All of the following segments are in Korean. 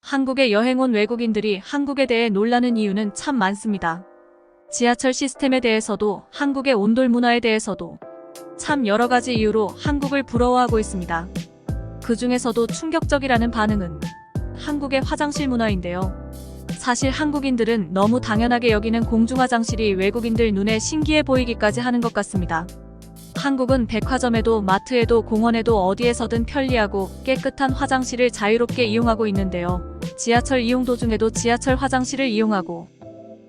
한국에 여행 온 외국인들이 한국에 대해 놀라는 이유는 참 많습니다. 지하철 시스템에 대해서도 한국의 온돌 문화에 대해서도 참 여러 가지 이유로 한국을 부러워하고 있습니다. 그 중에서도 충격적이라는 반응은 한국의 화장실 문화인데요. 사실 한국인들은 너무 당연하게 여기는 공중화장실이 외국인들 눈에 신기해 보이기까지 하는 것 같습니다. 한국은 백화점에도 마트에도 공원에도 어디에서든 편리하고 깨끗한 화장실을 자유롭게 이용하고 있는데요. 지하철 이용 도중에도 지하철 화장실을 이용하고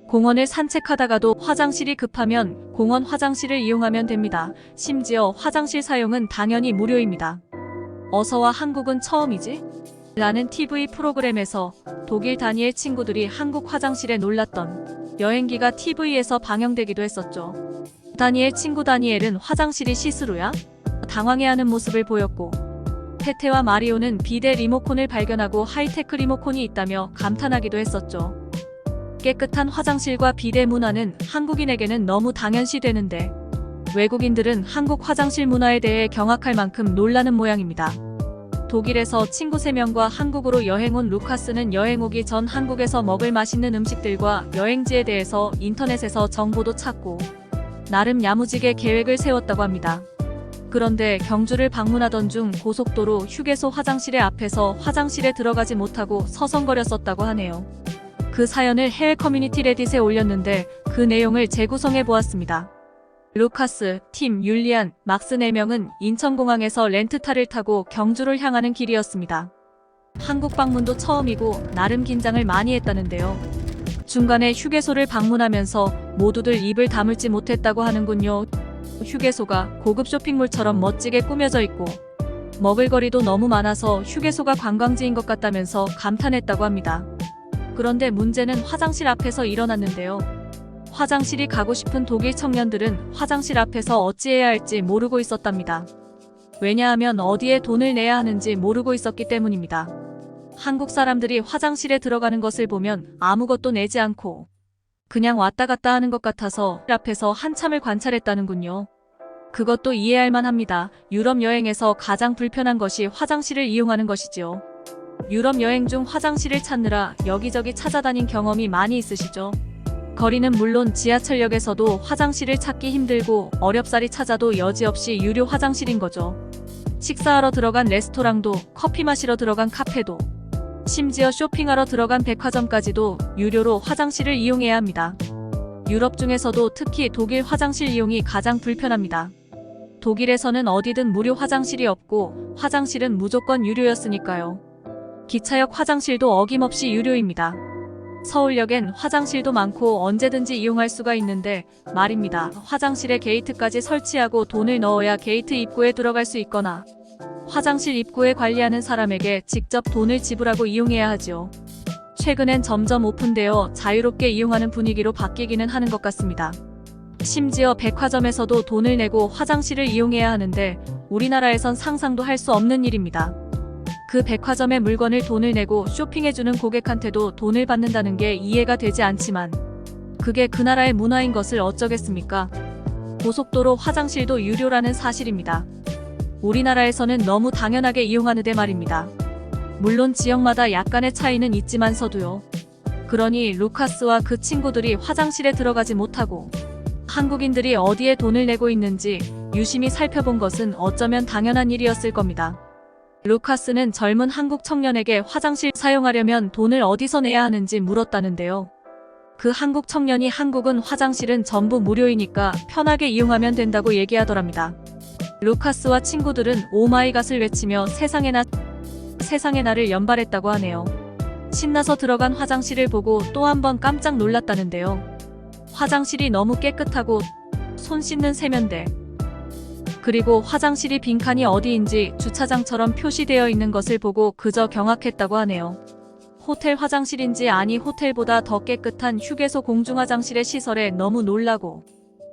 공원을 산책하다가도 화장실이 급하면 공원 화장실을 이용하면 됩니다. 심지어 화장실 사용은 당연히 무료입니다. 어서와 한국은 처음이지? 라는 TV 프로그램에서 독일 다니엘 친구들이 한국 화장실에 놀랐던 여행기가 TV에서 방영되기도 했었죠. 다니엘 친구 다니엘은 화장실이 시스루야? 당황해하는 모습을 보였고, 페테와 마리오는 비데 리모콘을 발견하고 하이테크 리모콘이 있다며 감탄하기도 했었죠. 깨끗한 화장실과 비데 문화는 한국인에게는 너무 당연시되는데 외국인들은 한국 화장실 문화에 대해 경악할 만큼 놀라는 모양입니다. 독일에서 친구 3명과 한국으로 여행 온 루카스는 여행 오기 전 한국에서 먹을 맛있는 음식들과 여행지에 대해서 인터넷에서 정보도 찾고 나름 야무지게 계획을 세웠다고 합니다. 그런데 경주를 방문하던 중 고속도로 휴게소 화장실의 앞에서 화장실에 들어가지 못하고 서성거렸었다고 하네요. 그 사연을 해외 커뮤니티 레딧에 올렸는데 그 내용을 재구성해 보았습니다. 루카스, 팀, 율리안, 막스 4명은 인천공항에서 렌트카를 타고 경주를 향하는 길이었습니다. 한국 방문도 처음이고 나름 긴장을 많이 했다는데요. 중간에 휴게소를 방문하면서 모두들 입을 다물지 못했다고 하는군요. 휴게소가 고급 쇼핑몰처럼 멋지게 꾸며져 있고 먹을거리도 너무 많아서 휴게소가 관광지인 것 같다면서 감탄했다고 합니다. 그런데 문제는 화장실 앞에서 일어났는데요. 화장실이 가고 싶은 독일 청년들은 화장실 앞에서 어찌해야 할지 모르고 있었답니다. 왜냐하면 어디에 돈을 내야 하는지 모르고 있었기 때문입니다. 한국 사람들이 화장실에 들어가는 것을 보면 아무것도 내지 않고 그냥 왔다 갔다 하는 것 같아서 앞에서 한참을 관찰했다는군요. 그것도 이해할 만합니다. 유럽 여행에서 가장 불편한 것이 화장실을 이용하는 것이지요. 유럽 여행 중 화장실을 찾느라 여기저기 찾아다닌 경험이 많이 있으시죠? 거리는 물론 지하철역에서도 화장실을 찾기 힘들고 어렵사리 찾아도 여지없이 유료 화장실인 거죠. 식사하러 들어간 레스토랑도, 커피 마시러 들어간 카페도, 심지어 쇼핑하러 들어간 백화점까지도 유료로 화장실을 이용해야 합니다. 유럽 중에서도 특히 독일 화장실 이용이 가장 불편합니다. 독일에서는 어디든 무료 화장실이 없고 화장실은 무조건 유료였으니까요. 기차역 화장실도 어김없이 유료입니다. 서울역엔 화장실도 많고 언제든지 이용할 수가 있는데 말입니다. 화장실에 게이트까지 설치하고 돈을 넣어야 게이트 입구에 들어갈 수 있거나 화장실 입구에 관리하는 사람에게 직접 돈을 지불하고 이용해야 하죠. 최근엔 점점 오픈되어 자유롭게 이용하는 분위기로 바뀌기는 하는 것 같습니다. 심지어 백화점에서도 돈을 내고 화장실을 이용해야 하는데 우리나라에선 상상도 할 수 없는 일입니다. 그 백화점의 물건을 돈을 내고 쇼핑해주는 고객한테도 돈을 받는다는 게 이해가 되지 않지만 그게 그 나라의 문화인 것을 어쩌겠습니까? 고속도로 화장실도 유료라는 사실입니다. 우리나라에서는 너무 당연하게 이용하는데 말입니다. 물론 지역마다 약간의 차이는 있지만서도요. 그러니 루카스와 그 친구들이 화장실에 들어가지 못하고 한국인들이 어디에 돈을 내고 있는지 유심히 살펴본 것은 어쩌면 당연한 일이었을 겁니다. 루카스는 젊은 한국 청년에게 화장실 사용하려면 돈을 어디서 내야 하는지 물었다는데요. 그 한국 청년이 한국은 화장실은 전부 무료이니까 편하게 이용하면 된다고 얘기하더랍니다. 루카스와 친구들은 오마이갓을 외치며 세상의 나를 연발했다고 하네요. 신나서 들어간 화장실을 보고 또 한 번 깜짝 놀랐다는데요. 화장실이 너무 깨끗하고 손 씻는 세면대, 그리고 화장실이 빈칸이 어디인지 주차장처럼 표시되어 있는 것을 보고 그저 경악했다고 하네요. 호텔 화장실인지 아니 호텔보다 더 깨끗한 휴게소 공중화장실의 시설에 너무 놀라고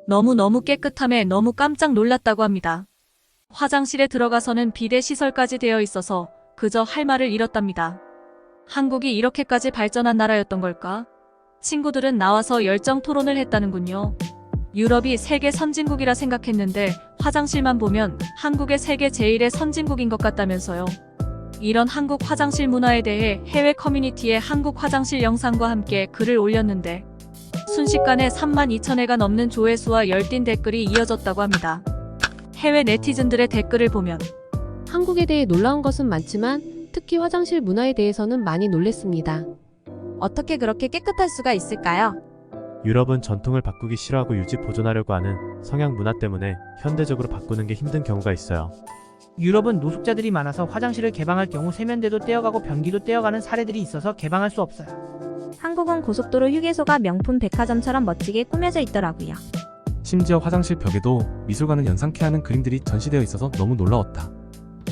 너무 깨끗함에 너무 깜짝 놀랐다고 합니다. 화장실에 들어가서는 비데 시설까지 되어 있어서 그저 할 말을 잃었답니다. 한국이 이렇게까지 발전한 나라였던 걸까? 친구들은 나와서 열정 토론을 했다는군요. 유럽이 세계 선진국이라 생각했는데 화장실만 보면 한국의 세계 제1의 선진국인 것 같다면서요. 이런 한국 화장실 문화에 대해 해외 커뮤니티에 한국 화장실 영상과 함께 글을 올렸는데 순식간에 32,000회가 넘는 조회수와 열띤 댓글이 이어졌다고 합니다. 해외 네티즌들의 댓글을 보면 한국에 대해 놀라운 것은 많지만 특히 화장실 문화에 대해서는 많이 놀랬습니다. 어떻게 그렇게 깨끗할 수가 있을까요? 유럽은 전통을 바꾸기 싫어하고 유지 보존하려고 하는 성향 문화 때문에 현대적으로 바꾸는 게 힘든 경우가 있어요. 유럽은 노숙자들이 많아서 화장실을 개방할 경우 세면대도 떼어가고 변기도 떼어가는 사례들이 있어서 개방할 수 없어요. 한국은 고속도로 휴게소가 명품 백화점처럼 멋지게 꾸며져 있더라고요. 심지어 화장실 벽에도 미술관을 연상케 하는 그림들이 전시되어 있어서 너무 놀라웠다.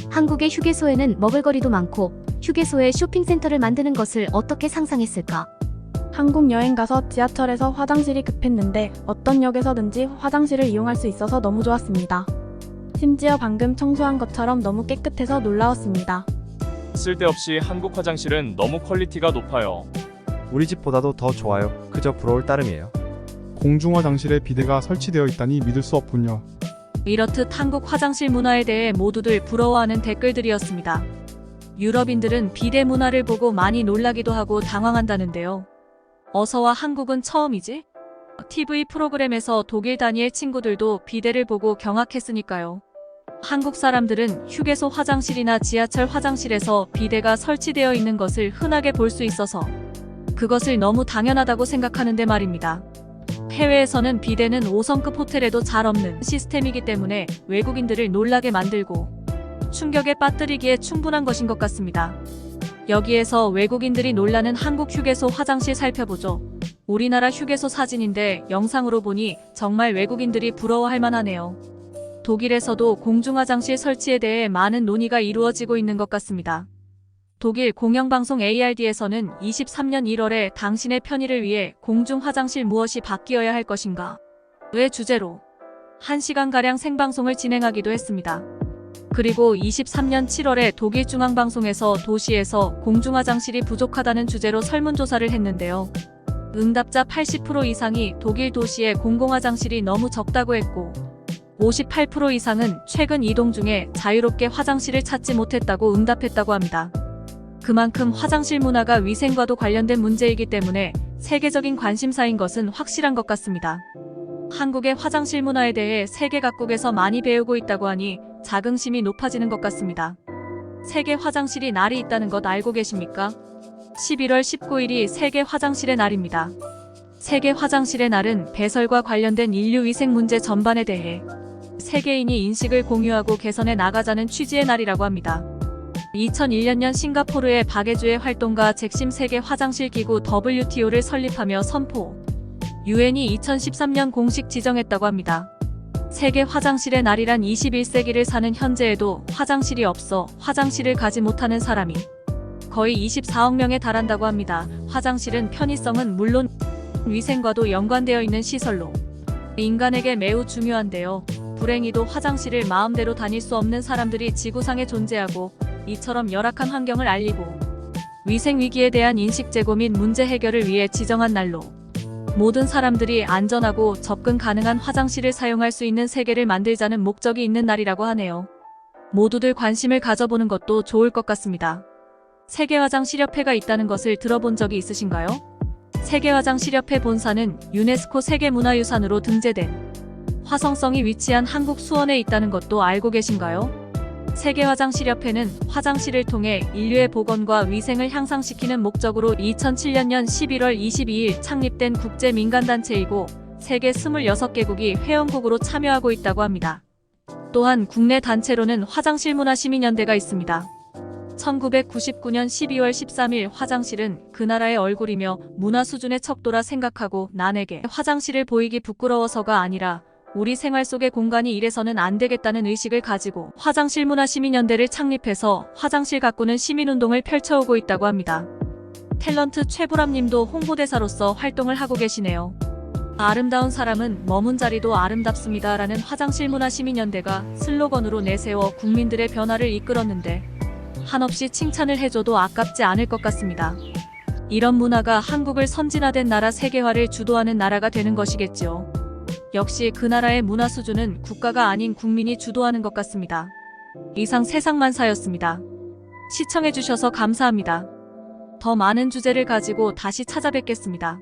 한국의 휴게소에는 먹을거리도 많고 휴게소에 쇼핑센터를 만드는 것을 어떻게 상상했을까? 한국 여행 가서 지하철에서 화장실이 급했는데 어떤 역에서든지 화장실을 이용할 수 있어서 너무 좋았습니다. 심지어 방금 청소한 것처럼 너무 깨끗해서 놀라웠습니다. 쓸데없이 한국 화장실은 너무 퀄리티가 높아요. 우리 집보다도 더 좋아요. 그저 부러울 따름이에요. 공중 화장실에 비데가 설치되어 있다니 믿을 수 없군요. 이렇듯 한국 화장실 문화에 대해 모두들 부러워하는 댓글들이었습니다. 유럽인들은 비데 문화를 보고 많이 놀라기도 하고 당황한다는데요. 어서와 한국은 처음이지? TV 프로그램에서 독일 다니엘 친구들도 비데를 보고 경악했으니까요. 한국 사람들은 휴게소 화장실이나 지하철 화장실에서 비데가 설치되어 있는 것을 흔하게 볼 수 있어서 그것을 너무 당연하다고 생각하는데 말입니다. 해외에서는 비데는 5성급 호텔에도 잘 없는 시스템이기 때문에 외국인들을 놀라게 만들고 충격에 빠뜨리기에 충분한 것인 것 같습니다. 여기에서 외국인들이 놀라는 한국 휴게소 화장실 살펴보죠. 우리나라 휴게소 사진인데 영상으로 보니 정말 외국인들이 부러워할 만하네요. 독일에서도 공중화장실 설치에 대해 많은 논의가 이루어지고 있는 것 같습니다. 독일 공영방송 ARD에서는 23년 1월에 당신의 편의를 위해 공중화장실 무엇이 바뀌어야 할 것인가? 의 주제로 1시간가량 생방송을 진행하기도 했습니다. 그리고 23년 7월에 독일 중앙방송에서 도시에서 공중화장실이 부족하다는 주제로 설문조사를 했는데요. 응답자 80% 이상이 독일 도시에 공공화장실이 너무 적다고 했고 58% 이상은 최근 이동 중에 자유롭게 화장실을 찾지 못했다고 응답했다고 합니다. 그만큼 화장실 문화가 위생과도 관련된 문제이기 때문에 세계적인 관심사인 것은 확실한 것 같습니다. 한국의 화장실 문화에 대해 세계 각국에서 많이 배우고 있다고 하니 자긍심이 높아지는 것 같습니다. 세계 화장실이 날이 있다는 것 알고 계십니까? 11월 19일이 세계 화장실의 날입니다. 세계 화장실의 날은 배설과 관련된 인류 위생 문제 전반에 대해 세계인이 인식을 공유하고 개선해 나가자는 취지의 날이라고 합니다. 2001년 싱가포르의 박애주의 활동가 잭심 세계 화장실 기구 WTO를 설립하며 선포. 유엔이 2013년 공식 지정했다고 합니다. 세계 화장실의 날이란 21세기를 사는 현재에도 화장실이 없어 화장실을 가지 못하는 사람이 거의 24억 명에 달한다고 합니다. 화장실은 편의성은 물론 위생과도 연관되어 있는 시설로 인간에게 매우 중요한데요. 불행히도 화장실을 마음대로 다닐 수 없는 사람들이 지구상에 존재하고 이처럼 열악한 환경을 알리고 위생 위기에 대한 인식 제고 및 문제 해결을 위해 지정한 날로 모든 사람들이 안전하고 접근 가능한 화장실을 사용할 수 있는 세계를 만들자는 목적이 있는 날이라고 하네요. 모두들 관심을 가져보는 것도 좋을 것 같습니다. 세계화장실협회가 있다는 것을 들어본 적이 있으신가요? 세계화장실협회 본사는 유네스코 세계문화유산으로 등재된 화성성이 위치한 한국 수원에 있다는 것도 알고 계신가요? 세계화장실협회는 화장실을 통해 인류의 보건과 위생을 향상시키는 목적으로 2007년 11월 22일 창립된 국제민간단체이고 세계 26개국이 회원국으로 참여하고 있다고 합니다. 또한 국내 단체로는 화장실문화시민연대가 있습니다. 1999년 12월 13일 화장실은 그 나라의 얼굴이며 문화 수준의 척도라 생각하고 남에게 화장실을 보이기 부끄러워서가 아니라 우리 생활 속의 공간이 이래서는 안 되겠다는 의식을 가지고 화장실 문화 시민연대를 창립해서 화장실 가꾸는 시민운동을 펼쳐오고 있다고 합니다. 탤런트 최보람 님도 홍보대사로서 활동을 하고 계시네요. 아름다운 사람은 머문 자리도 아름답습니다 라는 화장실 문화 시민연대가 슬로건으로 내세워 국민들의 변화를 이끌었는데 한없이 칭찬을 해줘도 아깝지 않을 것 같습니다. 이런 문화가 한국을 선진화된 나라 세계화를 주도하는 나라가 되는 것이겠죠. 역시 그 나라의 문화 수준은 국가가 아닌 국민이 주도하는 것 같습니다. 이상 세상만사였습니다. 시청해주셔서 감사합니다. 더 많은 주제를 가지고 다시 찾아뵙겠습니다.